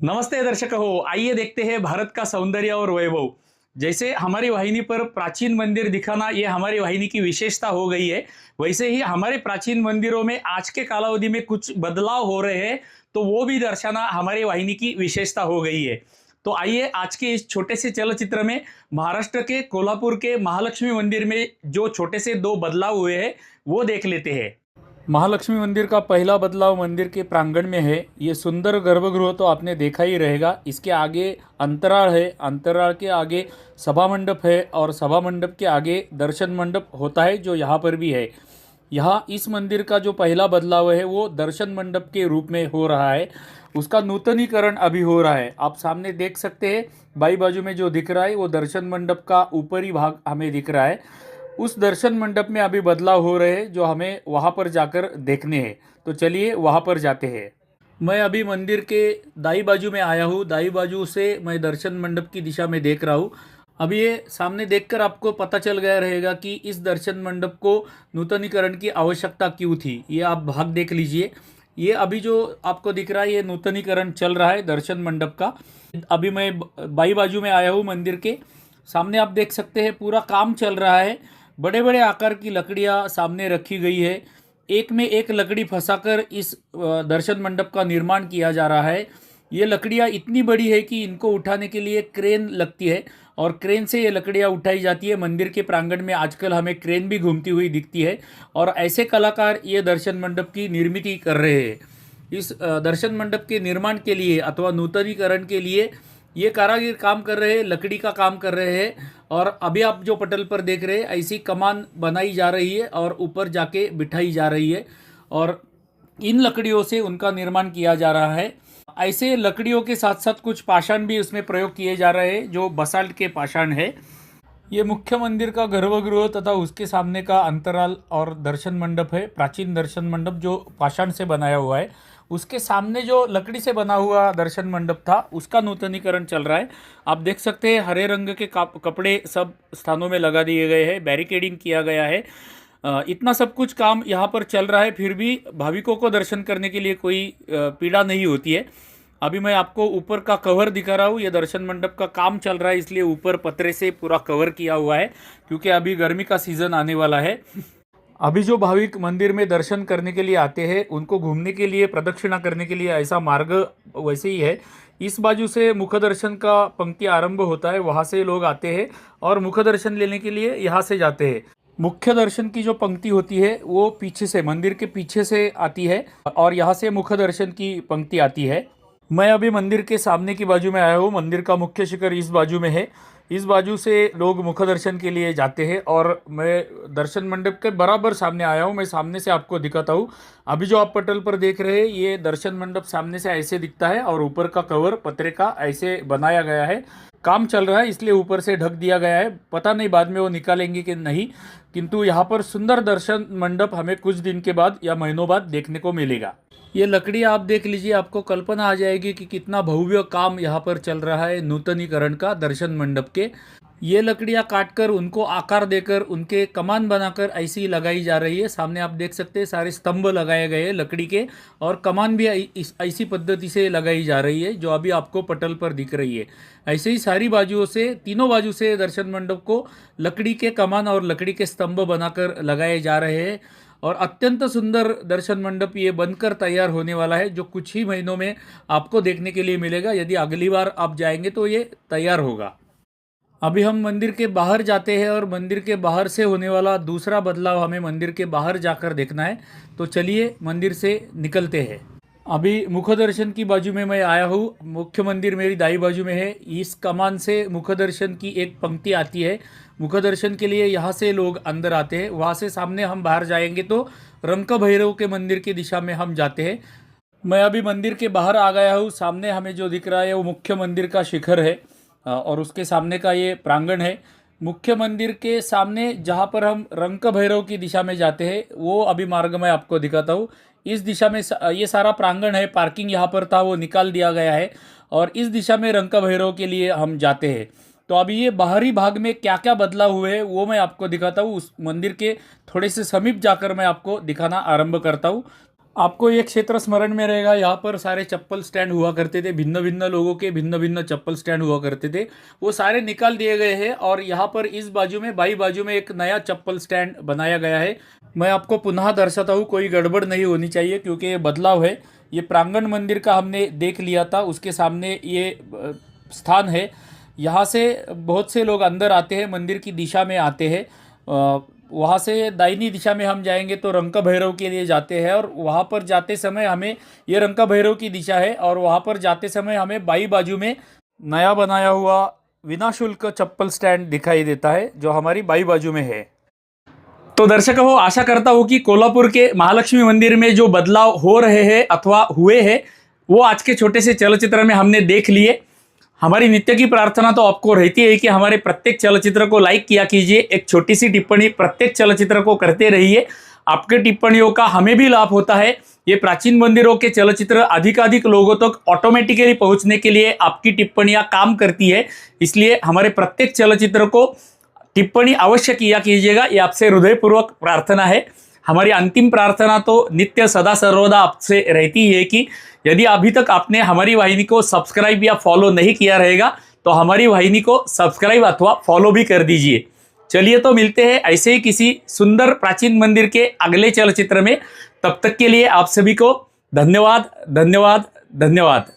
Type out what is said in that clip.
नमस्ते दर्शक हो, आइए देखते हैं भारत का सौंदर्य और वैभव। जैसे हमारी वाहिनी पर प्राचीन मंदिर दिखाना ये हमारी वाहिनी की विशेषता हो गई है, वैसे ही हमारे प्राचीन मंदिरों में आज के कालावधि में कुछ बदलाव हो रहे हैं, तो वो भी दर्शाना हमारी वाहिनी की विशेषता हो गई है। तो आइए आज के इस छोटे से चलचित्र में महाराष्ट्र के कोल्हापुर के महालक्ष्मी मंदिर में जो छोटे से दो बदलाव हुए हैं, वो देख लेते हैं। महालक्ष्मी मंदिर का पहला बदलाव मंदिर के प्रांगण में है। ये सुंदर गर्भगृह तो आपने देखा ही रहेगा। इसके आगे अंतराल है, अंतराल के आगे सभा मंडप है और सभा मंडप के आगे दर्शन मंडप होता है जो यहाँ पर भी है। यहाँ इस मंदिर का जो पहला बदलाव है वो दर्शन मंडप के रूप में हो रहा है। उसका नूतनीकरण अभी हो रहा है। आप सामने देख सकते हैं, बाई बाजू में जो दिख रहा है वो दर्शन मंडप का ऊपरी भाग हमें दिख रहा है। उस दर्शन मंडप में अभी बदलाव हो रहे हैं जो हमें वहाँ पर जाकर देखने हैं। तो चलिए वहाँ पर जाते हैं। मैं अभी मंदिर के दाई बाजू में आया हूँ। दाई बाजू से मैं दर्शन मंडप की दिशा में देख रहा हूँ। अभी ये सामने देखकर आपको पता चल गया रहेगा कि इस दर्शन मंडप को नूतनीकरण की आवश्यकता क्यों थी। ये आप भाग देख लीजिए। ये अभी जो आपको दिख रहा है ये नूतनीकरण चल रहा है दर्शन मंडप का। अभी मैं बाई बाजू में आया हूँ मंदिर के सामने। आप देख सकते हैं पूरा काम चल रहा है। बड़े बड़े आकार की लकड़ियाँ सामने रखी गई है। एक में एक लकड़ी फंसाकर इस दर्शन मंडप का निर्माण किया जा रहा है। ये लकड़ियाँ इतनी बड़ी है कि इनको उठाने के लिए क्रेन लगती है और क्रेन से ये लकड़ियाँ उठाई जाती है। मंदिर के प्रांगण में आजकल हमें क्रेन भी घूमती हुई दिखती है और ऐसे कलाकार ये दर्शन मंडप की निर्मित कर रहे हैं। इस दर्शन मंडप के निर्माण के लिए अथवा नूतनीकरण के लिए ये कारागिर काम कर रहे हैं, लकड़ी का काम कर रहे हैं। और अभी आप जो पटल पर देख रहे हैं ऐसी कमान बनाई जा रही है और ऊपर जाके बिठाई जा रही है और इन लकड़ियों से उनका निर्माण किया जा रहा है। ऐसे लकड़ियों के साथ साथ कुछ पाषाण भी उसमें प्रयोग किए जा रहे हैं जो बसाल्ट के पाषाण है। ये मुख्य मंदिर का गर्भगृह तथा उसके सामने का अंतराल और दर्शन मंडप है। प्राचीन दर्शन मंडप जो पाषाण से बनाया हुआ है, उसके सामने जो लकड़ी से बना हुआ दर्शन मंडप था उसका नूतनीकरण चल रहा है। आप देख सकते हैं हरे रंग के कपड़े सब स्थानों में लगा दिए गए हैं, बैरिकेडिंग किया गया है। इतना सब कुछ काम यहाँ पर चल रहा है, फिर भी भाविकों को दर्शन करने के लिए कोई पीड़ा नहीं होती है। अभी मैं आपको ऊपर का कवर दिखा रहा हूँ। ये दर्शन मंडप का काम चल रहा है इसलिए ऊपर पतरे से पूरा कवर किया हुआ है क्योंकि अभी गर्मी का सीज़न आने वाला है। अभी जो भाविक मंदिर में दर्शन करने के लिए आते हैं उनको घूमने के लिए, प्रदक्षिणा करने के लिए ऐसा मार्ग वैसे ही है। इस बाजू से मुख दर्शन का पंक्ति आरंभ होता है, वहाँ से लोग आते हैं और मुख दर्शन लेने के लिए यहाँ से जाते हैं। मुख्य दर्शन की जो पंक्ति होती है वो पीछे से, मंदिर के पीछे से आती है और यहाँ से मुख दर्शन की पंक्ति आती है। मैं अभी मंदिर के सामने की बाजू में आया हूँ। मंदिर का मुख्य शिखर इस बाजू में है। इस बाजू से लोग मुख दर्शन के लिए जाते हैं और मैं दर्शन मंडप के बराबर सामने आया हूँ। मैं सामने से आपको दिखाता हूँ। अभी जो आप पटल पर देख रहे हैं ये दर्शन मंडप सामने से ऐसे दिखता है और ऊपर का कवर पतरे का ऐसे बनाया गया है। काम चल रहा है इसलिए ऊपर से ढक दिया गया है। पता नहीं बाद में वो निकालेंगे कि नहीं, किंतु यहाँ पर सुंदर दर्शन मंडप हमें कुछ दिन के बाद या महीनों बाद देखने को मिलेगा। ये लकड़ी आप देख लीजिए, आपको कल्पना आ जाएगी कि कितना भव्य काम यहाँ पर चल रहा है नूतनीकरण का दर्शन मंडप के। ये लकड़ियाँ काटकर उनको आकार देकर उनके कमान बनाकर ऐसी लगाई जा रही है। सामने आप देख सकते हैं सारे स्तंभ लगाए गए हैं लकड़ी के और कमान भी ऐसी पद्धति से लगाई जा रही है जो अभी आपको पटल पर दिख रही है। ऐसे ही सारी बाजुओं से, तीनों बाजू से दर्शन मंडप को लकड़ी के कमान और लकड़ी के स्तंभ बनाकर लगाए जा रहे हैं और अत्यंत सुंदर दर्शन मंडप ये बनकर तैयार होने वाला है जो कुछ ही महीनों में आपको देखने के लिए मिलेगा। यदि अगली बार आप जाएंगे तो ये तैयार होगा। अभी हम मंदिर के बाहर जाते हैं और मंदिर के बाहर से होने वाला दूसरा बदलाव हमें मंदिर के बाहर जाकर देखना है। तो चलिए मंदिर से निकलते हैं। अभी मुख दर्शन की बाजू में मैं आया हूँ। मुख्य मंदिर मेरी दाई बाजू में है। इस कमान से मुख दर्शन की एक पंक्ति आती है। मुख दर्शन के लिए यहाँ से लोग अंदर आते हैं। वहाँ से सामने हम बाहर जाएंगे तो रंक भैरव के मंदिर की दिशा में हम जाते हैं। मैं अभी मंदिर के बाहर आ गया हूँ। सामने हमें जो दिख रहा है वो मुख्य मंदिर का शिखर है और उसके सामने का ये प्रांगण है। मुख्य मंदिर के सामने जहाँ पर हम रंक भैरव की दिशा में जाते हैं वो अभी मार्ग मैं आपको दिखाता हूँ। इस दिशा में ये सारा प्रांगण है, पार्किंग यहाँ पर था वो निकाल दिया गया है और इस दिशा में रंक भैरव के लिए हम जाते हैं। तो अभी ये बाहरी भाग में क्या क्या बदलाव हुए हैं वो मैं आपको दिखाता हूँ। उस मंदिर के थोड़े से समीप जाकर मैं आपको दिखाना आरंभ करता हूँ। आपको ये क्षेत्र स्मरण में रहेगा, यहाँ पर सारे चप्पल स्टैंड हुआ करते थे, भिन्न भिन्न लोगों के भिन्न भिन्न चप्पल स्टैंड हुआ करते थे, वो सारे निकाल दिए गए हैं और यहाँ पर इस बाजू में बाई बाजू में एक नया चप्पल स्टैंड बनाया गया है। मैं आपको पुनः दर्शाता हूँ, कोई गड़बड़ नहीं होनी चाहिए क्योंकि ये बदलाव है। ये प्रांगण मंदिर का हमने देख लिया था, उसके सामने ये स्थान है। यहाँ से बहुत से लोग अंदर आते हैं, मंदिर की दिशा में आते हैं। वहाँ से दाहिनी दिशा में हम जाएंगे तो रंका भैरव के लिए जाते हैं और वहाँ पर जाते समय हमें, ये रंका भैरव की दिशा है और वहाँ पर जाते समय हमें बाई बाजू में नया बनाया हुआ बिना शुल्क चप्पल स्टैंड दिखाई देता है जो हमारी बाई बाजू में है। तो दर्शकों हो, आशा करता हूँ कि कोल्हापुर के महालक्ष्मी मंदिर में जो बदलाव हो रहे हैं अथवा हुए हैं वो आज के छोटे से चलचित्र में हमने देख लिए। हमारी नित्य की प्रार्थना तो आपको रहती है कि हमारे प्रत्येक चलचित्र को लाइक किया कीजिए, एक छोटी सी टिप्पणी प्रत्येक चलचित्र को करते रहिए। आपके टिप्पणियों का हमें भी लाभ होता है। ये प्राचीन मंदिरों के चलचित्र अधिकाधिक लोगों तक ऑटोमेटिकली पहुंचने के लिए आपकी टिप्पणियां काम करती है, इसलिए हमारे प्रत्येक चलचित्र को टिप्पणी अवश्य किया कीजिएगा, ये आपसे हृदयपूर्वक प्रार्थना है। हमारी अंतिम प्रार्थना तो नित्य सदा सर्वदा आपसे रहती है कि यदि अभी तक आपने हमारी वाहिनी को सब्सक्राइब या फॉलो नहीं किया रहेगा तो हमारी वाहिनी को सब्सक्राइब अथवा फॉलो भी कर दीजिए। चलिए तो मिलते हैं ऐसे ही किसी सुंदर प्राचीन मंदिर के अगले चलचित्र में। तब तक के लिए आप सभी को धन्यवाद धन्यवाद धन्यवाद।